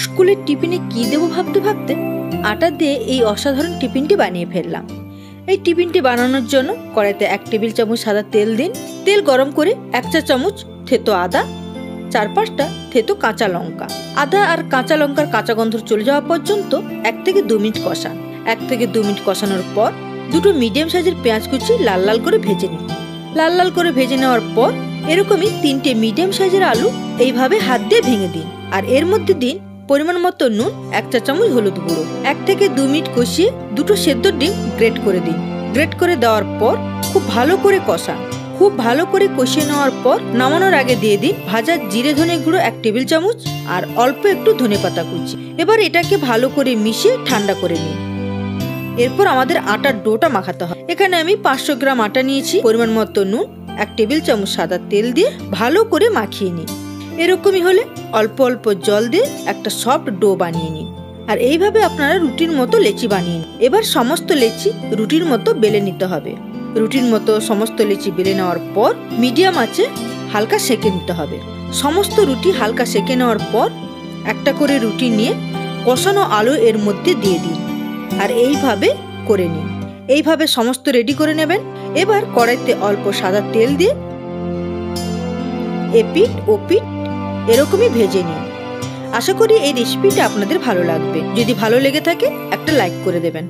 স্কুলের টিফিনে কি দেবো ভাবতে ভাবতে আটা দিয়ে এই অসাধারণ টিফিনটি বানিয়ে ফেললাম। এই টিফিনটি বানানোর জন্য কড়াইতে 1 টেবিল চামচ সাদা তেল দিন। তেল গরম করে 1 চা চামচ থেতো আদা, 4-5টা থেতো কাঁচা লঙ্কা। আদা আর কাঁচা লঙ্কার কাঁচা গন্ধ চলে যাওয়া পর্যন্ত 1 থেকে 2 মিনিট কষান। 1 থেকে 2 মিনিট কষানোর পর 2টো মিডিয়াম সাইজের পেঁয়াজ কুচি লাল লাল করে ভেজে নিন। লাল লাল করে ভেজে নেওয়ার পর এরকমই 3টে মিডিয়াম সাইজের আলু এইভাবে হাত দিয়ে ভেঙে দিন। আর এর মধ্যে দিন পরিমাণ মতো নুন, 1 চা চামচ হলুদ গুঁড়ো। 1 থেকে 2 মিনিট কষিয়ে 2টো সেদ্ধ ডিম গ্রেট করে দিন। গ্রেট করে দেওয়ার পর খুব ভালো করে কষান। খুব ভালো করে কষিয়ে নেওয়ার পর নামানোর আগে দিয়ে দিন ভাজা জিরে ধনে গুঁড়ো 1 টেবিল চামচ আর অল্প একটু ধনেপাতা কুচি। এবার এটাকে ভালো করে মিশিয়ে ঠান্ডা করে নিন। এরপর আমাদের আটার ডোটা মাখাতে হবে। এখানে আমি 500 গ্রাম আটা নিয়েছি। পরিমাণ মতো নুন, 1 টেবিল চামচ সাদা তেল দিয়ে ভালো করে মাখিয়ে নিন। এরকমই হলে অল্প অল্প জল দিয়ে একটা সফট ডো বানিয়ে নিন। আর এইভাবে আপনারা রুটির মতো লেচি বানিয়ে নিন। এবার সমস্ত লেচি রুটির মতো বেলে নিতে হবে। রুটির মতো সমস্ত লেচি বেলে নেওয়ার পর মিডিয়াম আঁচে হালকা সেঁকে নিতে হবে। সমস্ত রুটি হালকা সেঁকে নেওয়ার পর একটা করে রুটি নিয়ে কষানো আলু এর মধ্যে দিয়ে দিন। আর এইভাবে করে নিন। এইভাবে সমস্ত রেডি করে নেবেন। এবার কড়াইতে অল্প সাদা তেল দিয়ে এপিঠ ওপিঠ এরকমই ভেজে নিন। আশা করি এই রেসিপিটা আপনাদের ভালো লাগবে। যদি ভালো লেগে থাকে একটা লাইক করে দেবেন।